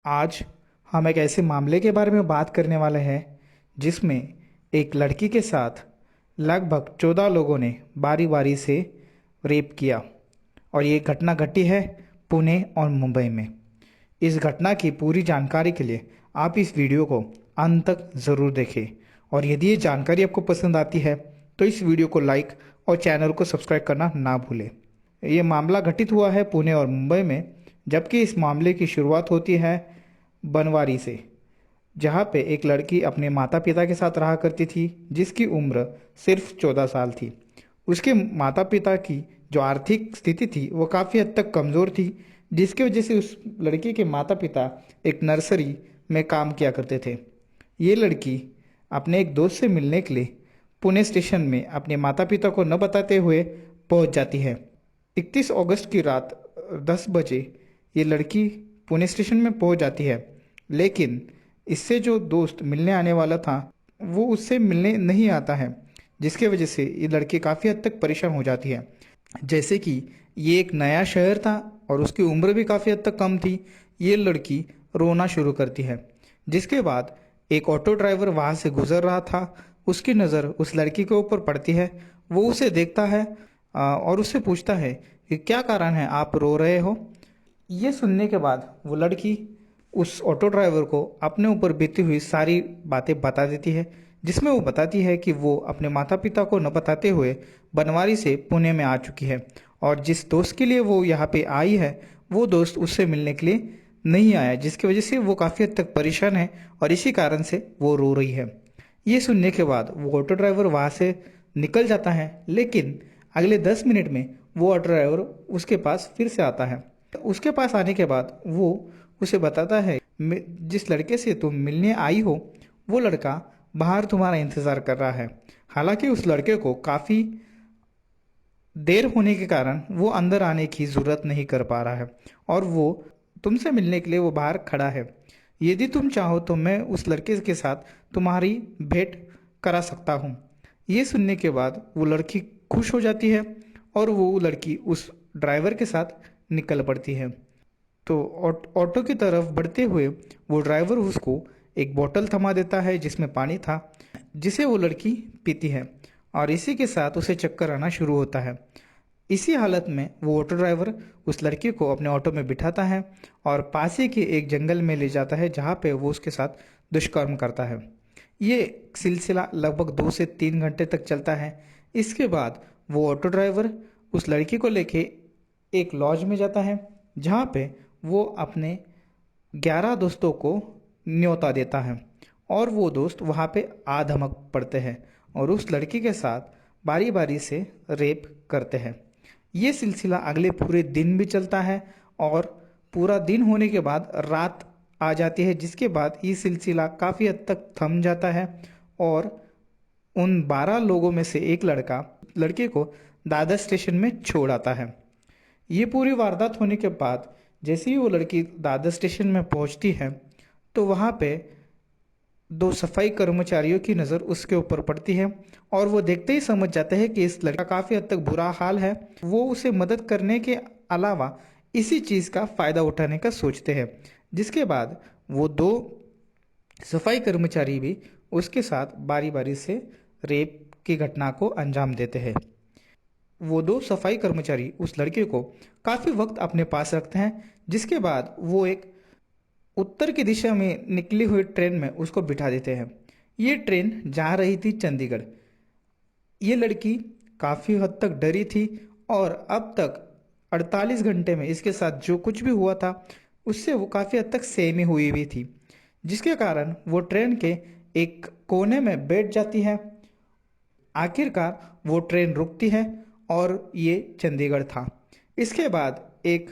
आज हम एक ऐसे मामले के बारे में बात करने वाले हैं जिसमें एक लड़की के साथ लगभग 14 लोगों ने बारी बारी से रेप किया। और ये घटना घटी है पुणे और मुंबई में। इस घटना की पूरी जानकारी के लिए आप इस वीडियो को अंत तक ज़रूर देखें। और यदि ये जानकारी आपको पसंद आती है तो इस वीडियो को लाइक और चैनल को सब्सक्राइब करना ना भूलें। ये मामला घटित हुआ है पुणे और मुंबई में, जबकि इस मामले की शुरुआत होती है बनवारी से, जहाँ पे एक लड़की अपने माता पिता के साथ रहा करती थी जिसकी उम्र सिर्फ 14 साल थी। उसके माता पिता की जो आर्थिक स्थिति थी वो काफ़ी हद तक कमज़ोर थी, जिसकी वजह से उस लड़की के माता पिता एक नर्सरी में काम किया करते थे। ये लड़की अपने एक दोस्त से मिलने के लिए पुणे स्टेशन में अपने माता पिता को न बताते हुए पहुंच जाती है। 31 अगस्त की रात 10 बजे ये लड़की पुणे स्टेशन में पहुंच जाती है, लेकिन इससे जो दोस्त मिलने आने वाला था वो उससे मिलने नहीं आता है, जिसके वजह से ये लड़की काफ़ी हद तक परेशान हो जाती है। जैसे कि ये एक नया शहर था और उसकी उम्र भी काफ़ी हद तक कम थी। ये लड़की रोना शुरू करती है, जिसके बाद एक ऑटो ड्राइवर वहाँ से गुजर रहा था। उसकी नज़र उस लड़की के ऊपर पड़ती है। वो उसे देखता है और उससे पूछता है कि क्या कारण है, आप रो रहे हो। ये सुनने के बाद वो लड़की उस ऑटो ड्राइवर को अपने ऊपर बीती हुई सारी बातें बता देती है, जिसमें वो बताती है कि वो अपने माता पिता को न बताते हुए बनवारी से पुणे में आ चुकी है और जिस दोस्त के लिए वो यहाँ पे आई है वो दोस्त उससे मिलने के लिए नहीं आया, जिसकी वजह से वो काफ़ी हद तक परेशान है और इसी कारण से वो रो रही है। ये सुनने के बाद वो ऑटो ड्राइवर वहाँ से निकल जाता है, लेकिन अगले 10 मिनट में वो ऑटो ड्राइवर उसके पास फिर से आता है। उसके पास आने के बाद वो उसे बताता है, जिस लड़के से तुम मिलने आई हो वो लड़का बाहर तुम्हारा इंतज़ार कर रहा है। हालांकि उस लड़के को काफ़ी देर होने के कारण वो अंदर आने की ज़रूरत नहीं कर पा रहा है और वो तुमसे मिलने के लिए वो बाहर खड़ा है। यदि तुम चाहो तो मैं उस लड़के के साथ तुम्हारी भेंट करा सकता हूँ। ये सुनने के बाद वो लड़की खुश हो जाती है और वो लड़की उस ड्राइवर के साथ निकल पड़ती है। तो ऑटो की तरफ बढ़ते हुए वो ड्राइवर उसको एक बोतल थमा देता है जिसमें पानी था, जिसे वो लड़की पीती है और इसी के साथ उसे चक्कर आना शुरू होता है। इसी हालत में वो ऑटो ड्राइवर उस लड़की को अपने ऑटो में बिठाता है और पास ही के एक जंगल में ले जाता है, जहाँ पे वो उसके साथ दुष्कर्म करता है। ये सिलसिला लगभग 2 से 3 घंटे तक चलता है। इसके बाद वो ऑटो ड्राइवर उस लड़की को लेके एक लॉज में जाता है, जहाँ पे वो अपने 11 दोस्तों को न्योता देता है और वो दोस्त वहाँ पे आ धमक पड़ते हैं और उस लड़की के साथ बारी बारी से रेप करते हैं। ये सिलसिला अगले पूरे दिन भी चलता है और पूरा दिन होने के बाद रात आ जाती है, जिसके बाद ये सिलसिला काफ़ी हद तक थम जाता है और उन 12 लोगों में से एक लड़का लड़के को दादर स्टेशन में छोड़ आता है। ये पूरी वारदात होने के बाद जैसे ही वो लड़की दादर स्टेशन में पहुंचती है तो वहाँ पे दो सफाई कर्मचारियों की नज़र उसके ऊपर पड़ती है और वो देखते ही समझ जाते हैं कि इस लड़का काफ़ी हद तक बुरा हाल है। वो उसे मदद करने के अलावा इसी चीज़ का फ़ायदा उठाने का सोचते हैं, जिसके बाद वो दो सफाई कर्मचारी भी उसके साथ बारी बारी से रेप की घटना को अंजाम देते हैं। वो दो सफाई कर्मचारी उस लड़के को काफ़ी वक्त अपने पास रखते हैं, जिसके बाद वो एक उत्तर की दिशा में निकली हुई ट्रेन में उसको बिठा देते हैं। ये ट्रेन जा रही थी चंडीगढ़। ये लड़की काफ़ी हद तक डरी थी और अब तक 48 घंटे में इसके साथ जो कुछ भी हुआ था उससे वो काफ़ी हद तक सहमी हुई हुई थी, जिसके कारण वो ट्रेन के एक कोने में बैठ जाती है। आखिरकार वो ट्रेन रुकती है और ये चंडीगढ़ था। इसके बाद एक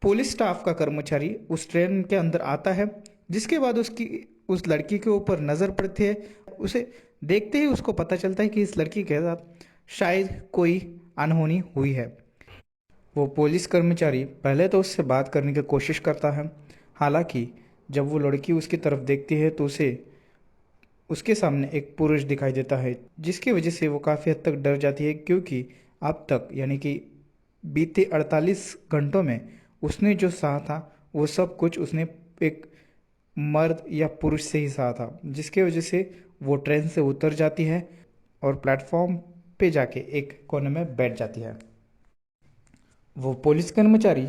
पुलिस स्टाफ का कर्मचारी उस ट्रेन के अंदर आता है, जिसके बाद उसकी उस लड़की के ऊपर नज़र पड़ती है। उसे देखते ही उसको पता चलता है कि इस लड़की के साथ शायद कोई अनहोनी हुई है। वो पुलिस कर्मचारी पहले तो उससे बात करने की कोशिश करता है। हालांकि जब वो लड़की उसकी तरफ देखती है तो उसे उसके सामने एक पुरुष दिखाई देता है, जिसकी वजह से वो काफ़ी हद तक डर जाती है, क्योंकि अब तक यानी कि बीते 48 घंटों में उसने जो सहा था वो सब कुछ उसने एक मर्द या पुरुष से ही सहा था, जिसके वजह से वो ट्रेन से उतर जाती है और प्लेटफॉर्म पे जाके एक कोने में बैठ जाती है। वो पुलिस कर्मचारी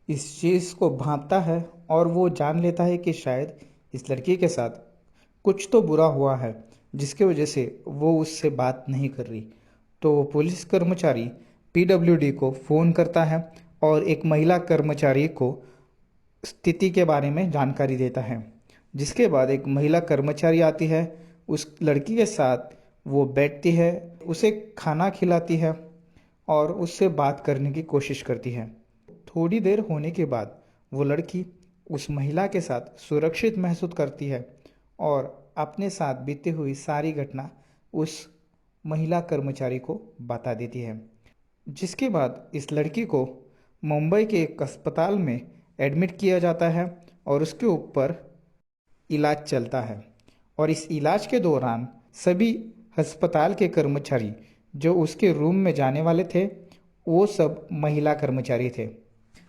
इस चीज़ को भांपता है और वो जान लेता है कि शायद इस लड़की के साथ कुछ तो बुरा हुआ है, जिसके वजह से वो उससे बात नहीं कर रही। तो वो पुलिस कर्मचारी पीडब्ल्यूडी को फ़ोन करता है और एक महिला कर्मचारी को स्थिति के बारे में जानकारी देता है। जिसके बाद एक महिला कर्मचारी आती है, उस लड़की के साथ वो बैठती है, उसे खाना खिलाती है और उससे बात करने की कोशिश करती है। थोड़ी देर होने के बाद वो लड़की उस महिला के साथ सुरक्षित महसूस करती है और अपने साथ बीती हुई सारी घटना उस महिला कर्मचारी को बता देती है। जिसके बाद इस लड़की को मुंबई के एक अस्पताल में एडमिट किया जाता है और उसके ऊपर इलाज चलता है। और इस इलाज के दौरान सभी अस्पताल के कर्मचारी जो उसके रूम में जाने वाले थे, वो सब महिला कर्मचारी थे।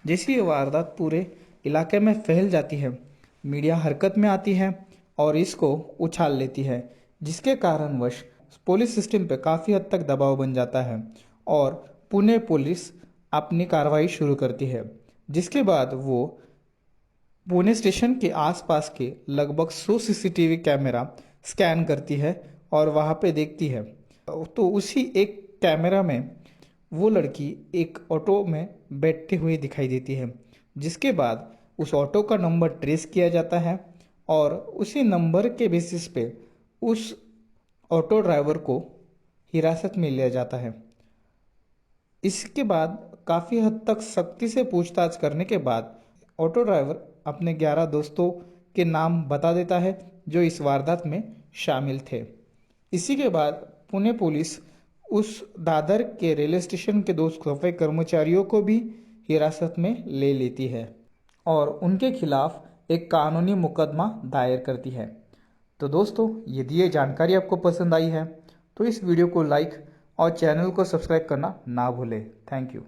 जैसी ये वारदात पूरे इलाके में फैल जाती है, मीडिया हरकत में आती है और इसको उछाल लेती है, जिसके कारणवश पुलिस सिस्टम पे काफ़ी हद तक दबाव बन जाता है और पुणे पुलिस अपनी कार्रवाई शुरू करती है। जिसके बाद वो पुणे स्टेशन के आसपास के लगभग 100 सीसीटीवी कैमरा स्कैन करती है और वहाँ पे देखती है। तो उसी एक कैमरा में वो लड़की एक ऑटो में बैठते हुए दिखाई देती है। जिसके बाद उस ऑटो का नंबर ट्रेस किया जाता है और उसी नंबर के बेसिस पे उस ऑटो ड्राइवर को हिरासत में लिया जाता है। इसके बाद काफ़ी हद तक सख्ती से पूछताछ करने के बाद ऑटो ड्राइवर अपने 11 दोस्तों के नाम बता देता है जो इस वारदात में शामिल थे। इसी के बाद पुणे पुलिस उस दादर के रेलवे स्टेशन के 2 सफाई कर्मचारियों को भी हिरासत में ले लेती है और उनके खिलाफ एक कानूनी मुकदमा दायर करती है। तो दोस्तों, यदि ये जानकारी आपको पसंद आई है तो इस वीडियो को लाइक और चैनल को सब्सक्राइब करना ना भूलें। Thank you.